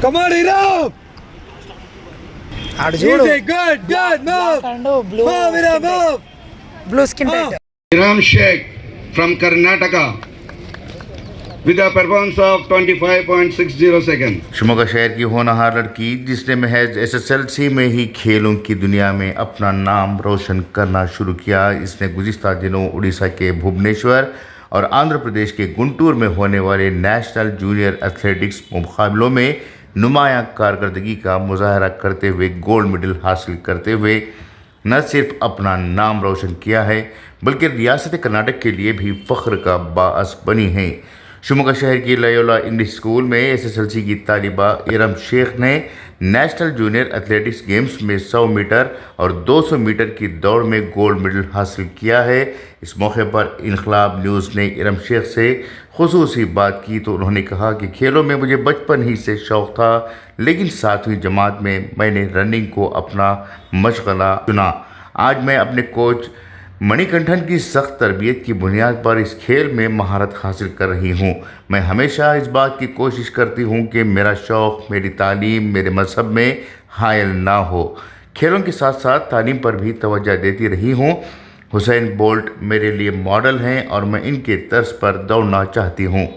Come on, Hiram! Arjun. Easy, good, good, move! Blue Move, Hiram, move! blue skin tight. Hiram Sheikh from Karnataka with a performance of 25.60 seconds. Shimoga शहर की होनहार लड़की जिसने महज SSLC में ही खेलों की दुनिया में अपना नाम रोशन करना शुरू किया, इसने गुज़िश्ता दिनों उड़ीसा के भुवनेश्वर और आंध्र प्रदेश के गुंटूर में होने वाले नेशनल जूनियर एथलेटिक्स मुकाबलों में नुमायां कारकर्दगी का मुजाहरा करते हुए गोल्ड मेडल हासिल करते हुए न सिर्फ अपना नाम रोशन किया है बल्कि रियासत कर्नाटक के लिए भी फ़ख्र का बाअस बनी है। शिमोगा शहर की लयोला इंग्लिश स्कूल में एसएसएलसी की तालिबा इरम शेख ने नेशनल जूनियर एथलेटिक्स गेम्स में 100 मीटर और 200 मीटर की दौड़ में गोल्ड मेडल हासिल किया है। इस मौके पर इनकलाब न्यूज़ ने इरम शेख से खुसूसी बात की तो उन्होंने कहा कि खेलों में मुझे बचपन ही से शौक़ था, लेकिन 7वीं जमात में मैंने रनिंग को अपना मशगला चुना। आज मैं अपने कोच मणिकंठन की सख्त तरबियत की बुनियाद पर इस खेल में महारत हासिल कर रही हूँ। मैं हमेशा इस बात की कोशिश करती हूँ कि मेरा शौक़ मेरी तालीम मेरे मजहब में हायल ना हो। खेलों के साथ साथ तालीम पर भी तवज्जो देती रही हूँ। हुसैन बोल्ट मेरे लिए मॉडल हैं और मैं इनके तर्ज पर दौड़ना चाहती हूँ।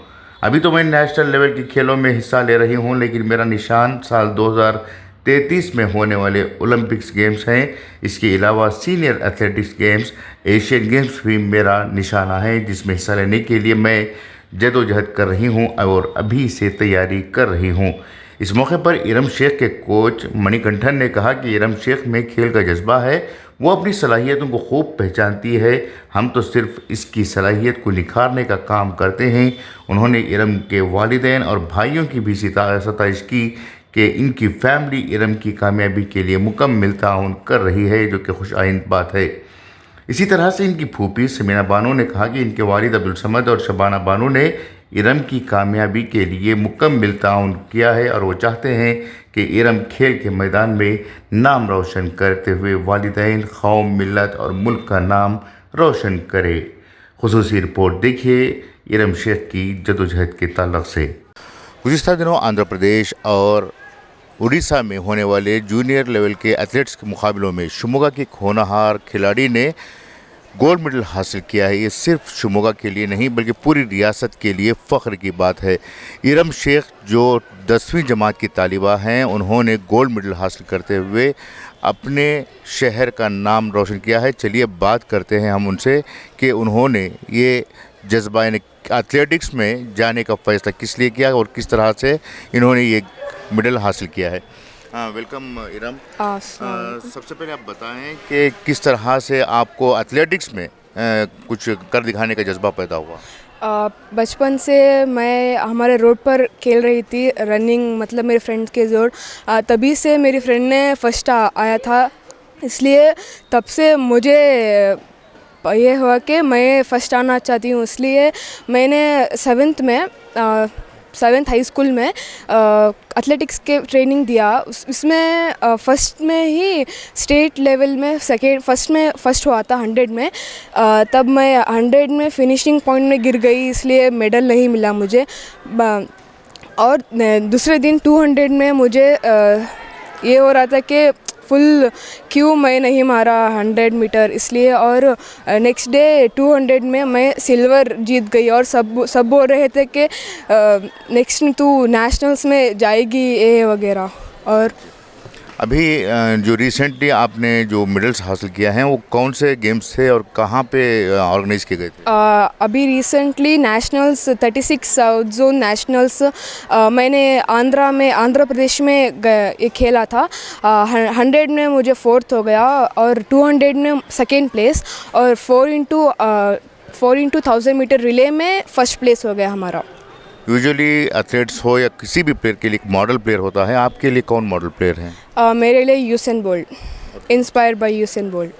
अभी तो मैं नेशनल लेवल के खेलों में हिस्सा ले रही हूँ, लेकिन मेरा निशान साल 2033 में होने वाले ओलंपिक्स गेम्स हैं। इसके अलावा senior athletics games, Asian games भी मेरा निशाना है, जिसमें हिस्सा लेने के लिए मैं जदोजहद कर रही हूं और अभी से तैयारी कर रही हूं। इस मौके पर इरम शेख के कोच मणिकंठन ने कहा कि इरम शेख में खेल का जज्बा है, वो अपनी सलाहियतों को खूब पहचानती है, हम तो सिर्फ इसकी सलाहियत को निखारने का काम करते हैं। उन्होंने इरम के वालिदैन और भाइयों की भी सताइश की कि इनकी फैमिली इरम की कामयाबी के लिए मुकम्मल ताउन कर रही है, जो कि खुशआइंद बात है। इसी तरह से इनकी फूफी समीना बानो ने कहा कि इनके वालिद अब्दुल समद और शबाना बानो ने इरम की कामयाबी के लिए मुकम्मल ताउन किया है और वो चाहते हैं कि इरम खेल के मैदान में नाम रोशन करते हुए वालिदैन, कौम, मिल्लत और मुल्क का नाम रोशन करे। खुसूसी रिपोर्ट देखिए इरम शेख की जदोजहद के ताल्लुक़ से। गुज़िश्ता दिनों आंध्र प्रदेश और उड़ीसा में होने वाले जूनियर लेवल के एथलेट्स के मुकाबलों में शिमोगा की होनहार खिलाड़ी ने गोल्ड मेडल हासिल किया है। ये सिर्फ शिमोगा के लिए नहीं बल्कि पूरी रियासत के लिए फ़ख्र की बात है। इरम शेख जो 10वीं जमात की तालिबा हैं, उन्होंने गोल्ड मेडल हासिल करते हुए अपने शहर का नाम रोशन किया है। चलिए बात करते हैं हम उनसे कि उन्होंने ये जज्बा यानी एथलेटिक्स में जाने का फ़ैसला किस लिए किया और किस तरह से इन्होंने ये मेडल हासिल किया है। वेलकम इरम। सबसे पहले आप बताएं कि किस तरह से आपको एथलेटिक्स में कुछ कर दिखाने का जज्बा पैदा हुआ। बचपन से मैं हमारे रोड पर खेल रही थी रनिंग, मतलब मेरे फ्रेंड्स के जोड़, तभी से मेरी फ्रेंड ने फर्स्ट आया था, इसलिए तब से मुझे ये हुआ कि मैं फ़र्स्ट आना चाहती हूँ। इसलिए मैंने 7th हाई स्कूल में एथलेटिक्स के ट्रेनिंग दिया। इसमें फ़र्स्ट में ही स्टेट लेवल में फ़र्स्ट हुआ था 100 में। तब मैं 100 में फिनिशिंग पॉइंट में गिर गई, इसलिए मेडल नहीं मिला मुझे। और दूसरे दिन 200 में मुझे ये हो रहा था कि फुल क्यों मैं नहीं मारा 100 मीटर, इसलिए। और नेक्स्ट डे 200 में मैं सिल्वर जीत गई और सब बोल रहे थे कि नेक्स्ट तू नेशनल्स में जाएगी ये वगैरह। और अभी जो रिसेंटली आपने जो मेडल्स हासिल किया हैं वो कौन से गेम्स थे और कहाँ पे ऑर्गेनाइज किए गए थे? अभी recently nationals 36 south zone nationals मैंने आंध्र प्रदेश में ये खेला था। 100 में मुझे 4th हो गया और 200 में 2nd प्लेस और 4 इंटू 1000 मीटर रिले में 1st प्लेस हो गया हमारा। यूजुअली एथलेट्स हो या किसी भी प्लेयर के लिए एक मॉडल प्लेयर होता है, आपके लिए कौन मॉडल प्लेयर हैं? मेरे लिए Usain bolt, inspired by Usain bolt.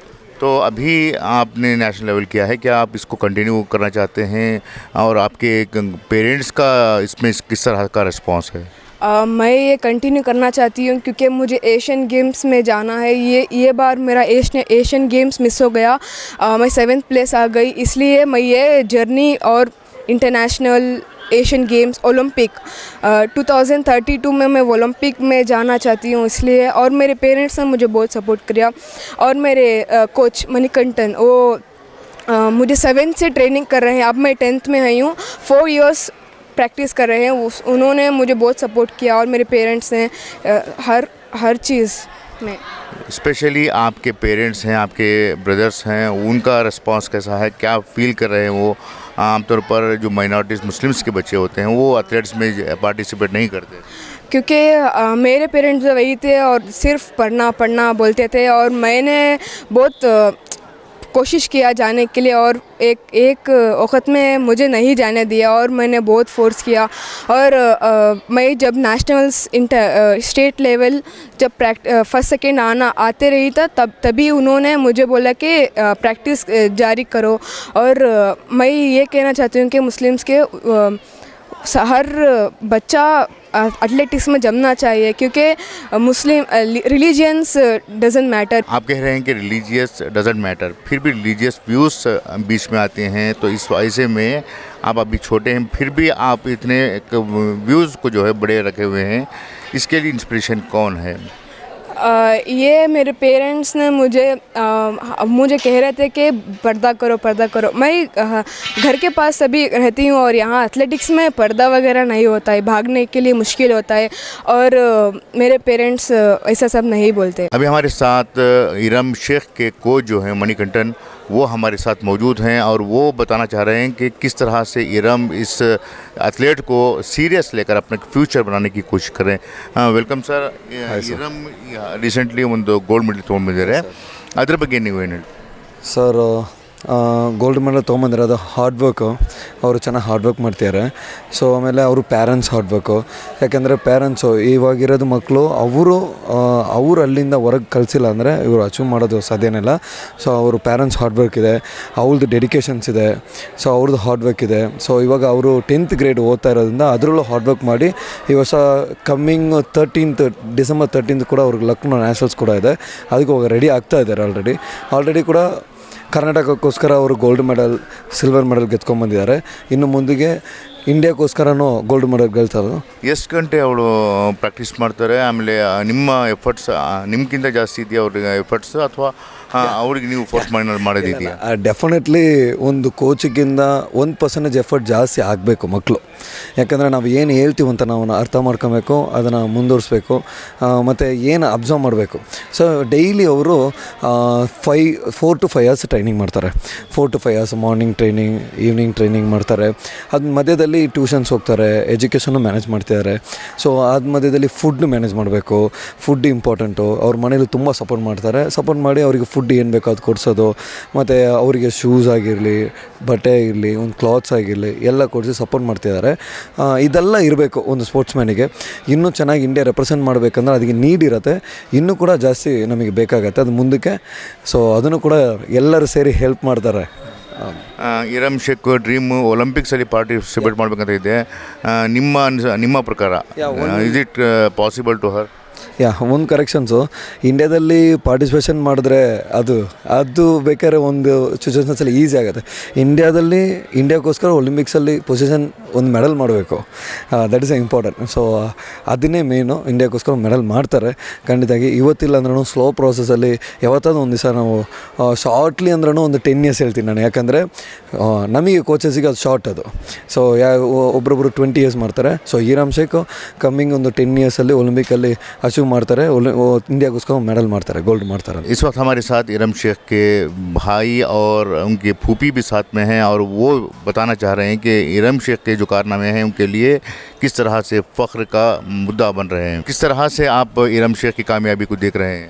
तो अभी आपने नेशनल लेवल किया है, क्या आप इसको कंटिन्यू करना चाहते हैं और आपके पेरेंट्स का इसमें किस तरह का रिस्पांस है? मैं ये कंटिन्यू करना चाहती हूँ क्योंकि मुझे एशियन गेम्स में जाना है। ये बार मेरा एशियन गेम्स मिस हो गया, मैं 7th प्लेस आ गई, इसलिए मैं ये जर्नी और इंटरनेशनल एशियन गेम्स ओलंपिक 2032 में मैं ओलंपिक में जाना चाहती हूँ इसलिए। और मेरे पेरेंट्स ने मुझे बहुत सपोर्ट किया और मेरे कोच मणिकंठन वो मुझे 7th से ट्रेनिंग कर रहे हैं। अब मैं 10th में आई हूँ, 4 इयर्स प्रैक्टिस कर रहे हैं। उन्होंने मुझे बहुत सपोर्ट किया और मेरे पेरेंट्स ने हर चीज़ में। स्पेशली आपके पेरेंट्स हैं, आपके ब्रदर्स हैं, उनका रिस्पांस कैसा है, क्या फील कर रहे हैं वो? आमतौर पर जो माइनॉरिटीज़ मुस्लिम्स के बच्चे होते हैं वो एथलेट्स में पार्टिसिपेट नहीं करते, क्योंकि मेरे पेरेंट्स वही थे और सिर्फ पढ़ना बोलते थे और मैंने बहुत कोशिश किया जाने के लिए और एक वक़्त में मुझे नहीं जाने दिया और मैंने बहुत फोर्स किया। और मैं जब नेशनल्स स्टेट लेवल जब फर्स्ट सेकंड आते रही था तभी उन्होंने मुझे बोला कि प्रैक्टिस जारी करो। और मैं ये कहना चाहती हूँ कि मुस्लिम्स के हर बच्चा एथलेटिक्स में जमना चाहिए, क्योंकि मुस्लिम रिलीजियंस डजेंट मैटर। आप कह रहे हैं कि रिलीजियस डजेंट मैटर, फिर भी रिलीजियस व्यूज़ बीच में आते हैं, तो इस ऐसे में आप अभी छोटे हैं फिर भी आप इतने व्यूज़ को जो है बड़े रखे हुए हैं, इसके लिए इंस्पिरेशन कौन है? ये मेरे पेरेंट्स ने मुझे कह रहे थे कि पर्दा करो। मैं घर के पास सभी रहती हूँ और यहाँ एथलेटिक्स में पर्दा वगैरह नहीं होता है, भागने के लिए मुश्किल होता है और मेरे पेरेंट्स ऐसा सब नहीं बोलते। अभी हमारे साथ इरम शेख के कोच जो हैं मणिकंठन, वो हमारे साथ मौजूद हैं और वो बताना चाह रहे हैं कि किस तरह से इरम इस एथलीट को सीरियस लेकर अपने फ्यूचर बनाने की कोशिश करें। Welcome sir. ಇರಮ್ ರೀಸೆಂಟ್ಲಿ ಒಂದು ಗೋಲ್ಡ್ ಮೆಡಲ್ ತೊಗೊಂಡ್ಬಂದಿದ್ದಾರೆ, ಅದ್ರ ಬಗ್ಗೆ ನೀವು ಏನು ಹೇಳಿ? ಸರ್ ಗೋಲ್ಡ್ ಮೆಡಲ್ ತೊಗೊಂಬಂದಿರೋದು ಹಾರ್ಡ್ ವರ್ಕು, ಅವರು ಚೆನ್ನಾಗಿ ಹಾರ್ಡ್ ವರ್ಕ್ ಮಾಡ್ತಿದ್ದಾರೆ. ಸೊ ಆಮೇಲೆ ಅವರು ಪ್ಯಾರೆಂಟ್ಸ್ ಹಾರ್ಡ್ ವರ್ಕು, ಯಾಕೆಂದರೆ ಪ್ಯಾರೆಂಟ್ಸು ಇವಾಗಿರೋದು ಮಕ್ಕಳು ಅವರು ಅಲ್ಲಿಂದ ಹೊರಗೆ ಕಳಿಸಿಲ್ಲ ಅಂದರೆ ಇವರು ಅಚೀವ್ ಮಾಡೋದು ಸಾಧ್ಯನೇ ಇಲ್ಲ. ಸೊ ಅವರು ಪ್ಯಾರೆಂಟ್ಸ್ ಹಾರ್ಡ್ ವರ್ಕ್ ಇದೆ, ಅವ್ರದ್ದು ಡೆಡಿಕೇಶನ್ಸ್ ಇದೆ, ಸೊ ಅವ್ರದ್ದು ಹಾರ್ಡ್ ವರ್ಕ್ ಇದೆ. ಸೊ ಇವಾಗ ಅವರು 10th ಗ್ರೇಡ್ ಓದ್ತಾ ಇರೋದ್ರಿಂದ ಅದರಲ್ಲೂ ಹಾರ್ಡ್ ವರ್ಕ್ ಮಾಡಿ ಈ ವರ್ಷ ಕಮ್ಮಿಂಗ್ ಡಿಸೆಂಬರ್ 13 ಕೂಡ ಅವ್ರಿಗೆ ಲಕ್ನೋ ನ್ಯಾಷನಲ್ಸ್ ಕೂಡ ಇದೆ, ಅದಕ್ಕೆ ಹೋಗಿ ರೆಡಿ ಆಗ್ತಾ ಇದ್ದಾರೆ. ಆಲ್ರೆಡಿ ಕೂಡ ಕರ್ನಾಟಕಕ್ಕೋಸ್ಕರ ಅವರು ಗೋಲ್ಡ್ ಮೆಡಲ್ ಸಿಲ್ವರ್ ಮೆಡಲ್ ಗೆದ್ಕೊಂಡ್ಬಂದಿದ್ದಾರೆ. ಇನ್ನು ಮುಂದಿಗೆ ಇಂಡಿಯಾಕ್ಕೋಸ್ಕರನೂ ಗೋಲ್ಡ್ ಮೆಡಲ್ ಗೆಲ್ತಾರೆ. ಎಷ್ಟು ಗಂಟೆ ಅವಳು ಪ್ರಾಕ್ಟೀಸ್ ಮಾಡ್ತಾರೆ? ಆಮೇಲೆ ನಿಮ್ಮ ಎಫರ್ಟ್ಸ್ ನಿಮ್ಗಿಂತ ಜಾಸ್ತಿ ಇದೆಯಾ ಅವ್ರಿಗೆ ಎಫರ್ಟ್ಸ್, ಅಥವಾ ಅವ್ರಿಗೆ ನೀವು ಫೋರ್ಸ್ ಮಾಡೋದಿದೆಯಾ? ಡೆಫಿನೆಟ್ಲಿ ಒಂದು ಕೋಚಿಗಿಂತ 1% ಎಫರ್ಟ್ ಜಾಸ್ತಿ ಆಗಬೇಕು ಮಕ್ಕಳು. ಯಾಕಂದರೆ ನಾವು ಏನು ಹೇಳ್ತೀವಿ ಅಂತ ನಾವು ಅರ್ಥ ಮಾಡ್ಕೊಬೇಕು, ಅದನ್ನು ಮುಂದುವರಿಸ್ಬೇಕು, ಮತ್ತು ಏನು ಅಬ್ಸರ್ವ್ ಮಾಡಬೇಕು. ಸೊ ಡೈಲಿ ಅವರು 4 to 5 hours ಟ್ರೈನಿಂಗ್ ಮಾಡ್ತಾರೆ. 4 to 5 hours morning training, evening training ಮಾಡ್ತಾರೆ. ಅದ್ರ ಮಧ್ಯದಲ್ಲಿ ಟ್ಯೂಷನ್ಸ್ ಹೋಗ್ತಾರೆ, ಎಜುಕೇಷನ್ನು ಮ್ಯಾನೇಜ್ ಮಾಡ್ತಿದ್ದಾರೆ. ಸೊ ಅದ್ರ ಮಧ್ಯದಲ್ಲಿ ಫುಡ್ ಮ್ಯಾನೇಜ್ ಮಾಡಬೇಕು, ಫುಡ್ ಇಂಪಾರ್ಟೆಂಟು. ಅವ್ರ ಮನೇಲಿ ತುಂಬ ಸಪೋರ್ಟ್ ಮಾಡ್ತಾರೆ. ಸಪೋರ್ಟ್ ಮಾಡಿ ಅವರಿಗೆ ಫುಡ್ ಏನು ಬೇಕೋ ಅದು ಕೊಡಿಸೋದು, ಮತ್ತು ಅವರಿಗೆ ಶೂಸ್ ಆಗಿರಲಿ, ಬಟ್ಟೆ ಆಗಿರಲಿ, ಒಂದು ಕ್ಲಾತ್ಸ್ ಆಗಿರಲಿ ಎಲ್ಲ ಕೊಡಿಸಿ ಸಪೋರ್ಟ್ ಮಾಡ್ತಿದ್ದಾರೆ. ಇದೆಲ್ಲ ಇರಬೇಕು ಒಂದು ಸ್ಪೋರ್ಟ್ಸ್ಮ್ಯಾನಿಗೆ. ಇನ್ನೂ ಚೆನ್ನಾಗಿ ಇಂಡಿಯಾ ರೆಪ್ರೆಸೆಂಟ್ ಮಾಡಬೇಕಂದ್ರೆ ಅದಕ್ಕೆ ನೀಡ್ ಇರುತ್ತೆ, ಇನ್ನೂ ಕೂಡ ಜಾಸ್ತಿ ನಮಗೆ ಬೇಕಾಗತ್ತೆ ಅದು ಮುಂದಕ್ಕೆ. ಸೊ ಅದನ್ನು ಕೂಡ ಎಲ್ಲರೂ ಸೇರಿ ಹೆಲ್ಪ್ ಮಾಡ್ತಾರೆ. ಇರಮ್ ಶೇಖ್ ಡ್ರೀಮ್ ಒಲಿಂಪಿಕ್ಸಲ್ಲಿ ಪಾರ್ಟಿಸಿಪೇಟ್ ಮಾಡಬೇಕಂತ ಇದೆ. ನಿಮ್ಮ ಪ್ರಕಾರ is it possible to her? ಒಂದು ಕರೆಕ್ಷನ್ಸು, ಇಂಡಿಯಾದಲ್ಲಿ ಪಾರ್ಟಿಸಿಪೇಷನ್ ಮಾಡಿದ್ರೆ ಅದು ಬೇಕಾದ್ರೆ ಒಂದು ಸಿಚುವೇಷನ್ಸಲ್ಲಿ ಈಸಿ ಆಗುತ್ತೆ. ಇಂಡಿಯಾಕ್ಕೋಸ್ಕರ ಒಲಿಂಪಿಕ್ಸಲ್ಲಿ ಪೊಸಿಷನ್ ಒಂದು ಮೆಡಲ್ ಮಾಡಬೇಕು, ದಟ್ ಈಸ್ ಇಂಪಾರ್ಟೆಂಟ್. ಸೊ ಅದನ್ನೇ ಮೇನು, ಇಂಡಿಯಾಕ್ಕೋಸ್ಕರ ಮೆಡಲ್ ಮಾಡ್ತಾರೆ ಖಂಡಿತವಾಗಿ. ಇವತ್ತಿಲ್ಲ ಅಂದ್ರೂ ಸ್ಲೋ ಪ್ರೋಸೆಸ್ಸಲ್ಲಿ ಯಾವತ್ತಾದ್ರೂ ಒಂದು ದಿವಸ ನಾವು ಶಾರ್ಟ್ಲಿ ಅಂದ್ರೂ ಒಂದು 10 years ಹೇಳ್ತೀನಿ ನಾನು. ಯಾಕಂದರೆ ನಮಗೆ ಕೋಚಸ್ಸಿಗೆ ಅದು ಶಾರ್ಟ್ ಅದು. ಸೊ ಒಬ್ಬೊಬ್ಬರು 20 years ಮಾಡ್ತಾರೆ. ಸೊ ಇರಮ್ ಶೇಖ್ ಕಮ್ಮಿಂಗ್ ಒಂದು 10 yearsಲ್ಲಿ ಒಲಿಂಪಿಕಲ್ಲಿ अचीव ಮಾಡ್ತಾರೆ, इंडिया मेडल मारता है, गोल्ड मारता है. इस वक्त हमारे साथ इरम शेख के भाई और उनके फूफी भी साथ में हैं और वो बताना चाह रहे हैं कि इरम शेख के जो कारनामे हैं उनके लिए किस तरह से फ़ख्र का मुद्दा बन रहे हैं. किस तरह से आप इरम शेख की कामयाबी को देख रहे हैं?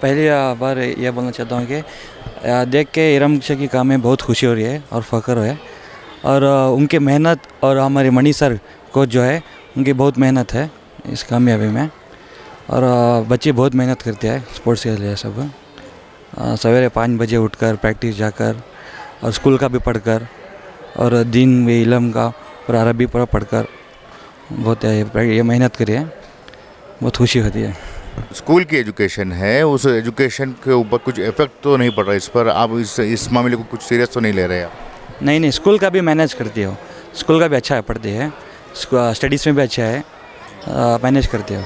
पहली बार यह बोलना चाहता हूँ कि देख के इरम शेख की कामयाबी बहुत खुशी हो रही है और फ़ख्र है. और उनके मेहनत और हमारे मणि सर कोच जो है उनकी बहुत मेहनत है इस कामयाबी में. और बच्चे बहुत मेहनत करते हैं स्पोर्ट्स के लिए. सब सवेरे 5 बजे उठकर प्रैक्टिस जाकर और स्कूल का भी पढ़कर और दीन व इल्म का और अरबी पढ़कर बहुत ये मेहनत करी है, बहुत खुशी होती है. स्कूल की एजुकेशन है, उस एजुकेशन के ऊपर कुछ इफेक्ट तो नहीं पड़ रहा इस पर? आप इस मामले को कुछ सीरियस तो नहीं ले रहे आप? नहीं नहीं, स्कूल का भी मैनेज करती हो, स्कूल का भी अच्छा है, पढ़ती है, स्टडीज़ में भी अच्छा है, मैनेज करती हो।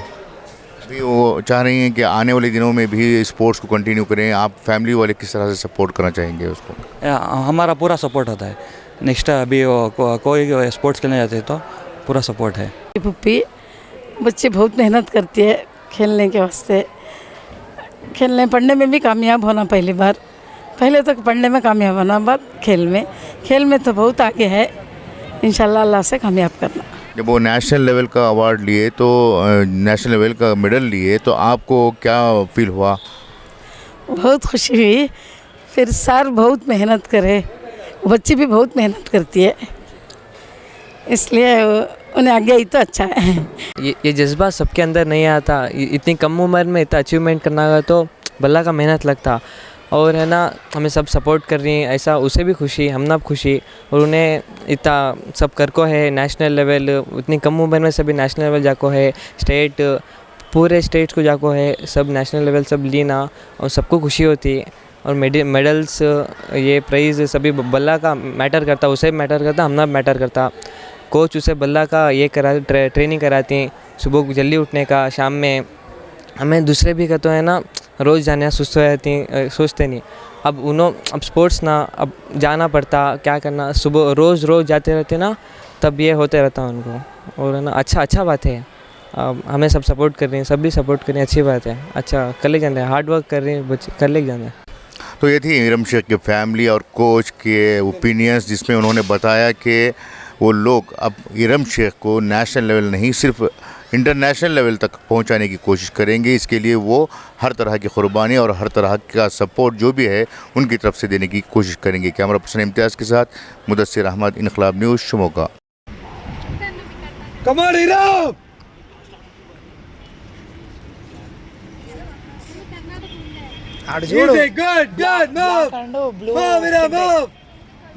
अभी वो चाह रही हैं कि आने वाले दिनों में भी स्पोर्ट्स को कंटिन्यू करें, आप फैमिली वाले किस तरह से सपोर्ट करना चाहेंगे उसको? हमारा पूरा सपोर्ट होता है। नेक्स्ट अभी वो कोई स्पोर्ट्स खेलने जाते हैं तो पूरा सपोर्ट है। पुप्पी बच्चे बहुत मेहनत करती है खेलने के वास्ते, खेलने पढ़ने में भी कामयाब होना पहली बार, पहले तो पढ़ने में कामयाब होना, बाद खेल में तो बहुत आगे है, इंशाल्लाह अल्लाह से कामयाब करना। जब वो नेशनल लेवल का अवार्ड लिए तो नेशनल लेवल का मेडल लिए तो आपको क्या फील हुआ? बहुत खुशी हुई, फिर सर बहुत मेहनत करे, बच्ची भी बहुत मेहनत करती है, इसलिए उन्हें आगे आई तो अच्छा है। ये जज्बा सबके अंदर नहीं आता, इतनी कम उम्र में इतना अचीवमेंट करना का तो बल्ला का मेहनत लगता, और है ना हमें सब सपोर्ट कर रही हैं, ऐसा उसे भी खुशी, हम ना खुशी, और उन्हें इतना सब कर को है नेशनल लेवल, इतनी कम उम्र में सभी नेशनल लेवल जाको है, स्टेट पूरे स्टेट्स को जाको है, सब नेशनल लेवल सब लीना, और सबको खुशी होती। और मेडल्स ये प्राइज़ सभी बल्ला का मैटर करता, उसे मैटर करता, हम ना मैटर करता। कोच उसे बल्ला का ये ट्रेनिंग कराती, सुबह जल्दी उठने का, शाम में हमें दूसरे भी कहते हैं ना रोज़ जाने सुस्त हो जाती, सोचते नहीं, अब स्पोर्ट्स ना अब जाना पड़ता, क्या करना, सुबह रोज़ जाते रहते ना, तब ये होते रहता उनको, और है ना अच्छा बात है। हमें सब सपोर्ट कर रही हैं, सब भी सपोर्ट कर रही हैं, अच्छी बात है, अच्छा कर ले जाते हैं, हार्ड वर्क कर रही हैं बच्चे, कर ले जाते हैं। तो ये थी इरम शेख के फैमिली और कोच के ओपिनियंस, जिसमें उन्होंने बताया कि वो लोग अब इरम शेख को नेशनल लेवल नहीं सिर्फ इंटरनेशनल लेवल तक पहुंचाने की कोशिश करेंगे। इसके लिए वो हर तरह की कुर्बानी और हर तरह का सपोर्ट जो भी है उनकी तरफ से देने की कोशिश करेंगे। कैमरा पर्सन इम्तियाज़ के साथ मुदस्सिर अहमद, इनकलाब news, Shimoga.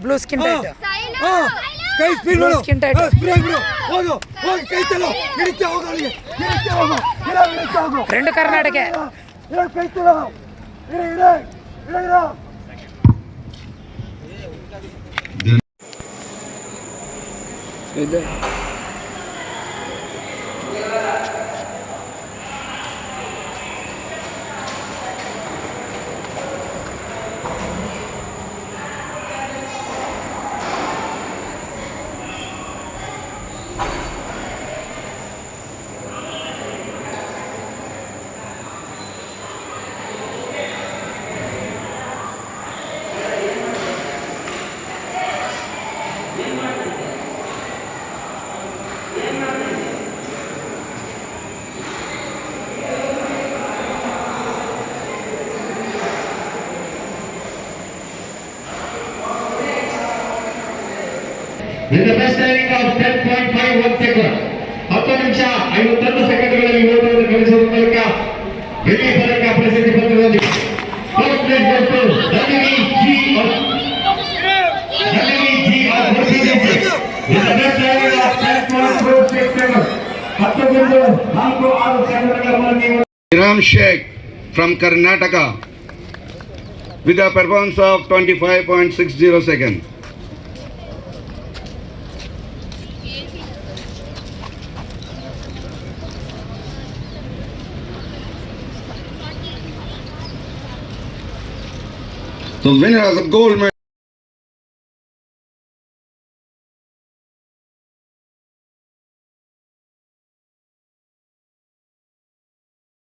Blue skin tight कई स्पीड ब्लू स्किन टाइट ಹೋಗೋ ಹೋಗಿ ಕೈ ಚಲೋ ಹಿಡಿತ ಹೋಗೋ ಅವನಿಗೆ ಹಿಡಿತ ಹೋಗೋ ಹೋಗೋ ಫ್ರೆಂಡ್ ಕರ್ನಾಟಕ ಕೈ ಚಲೋ ಇರೆ ಇದೆ With the best timing of 10.51 seconds, 10 ನಿಮಿಷ 51 ಸೆಕೆಂಡ್ಗಳಲ್ಲಿ ಓಟವನ್ನು ಗಳಿಸುವ ಮೂಲಕ ಬೆಳ್ಳಿ ಪದಕ ಪ್ರಶಸ್ತಿ ಪತ್ರದಲ್ಲಿ first place goes to Ranavi ji of with the best timing of 10.46 seconds, 11.46 ಸೆಕೆಂಡ್ಗಳಲ್ಲಿ Iram Sheikh from Karnataka with a performance of 25.60 seconds. The winner of the gold medal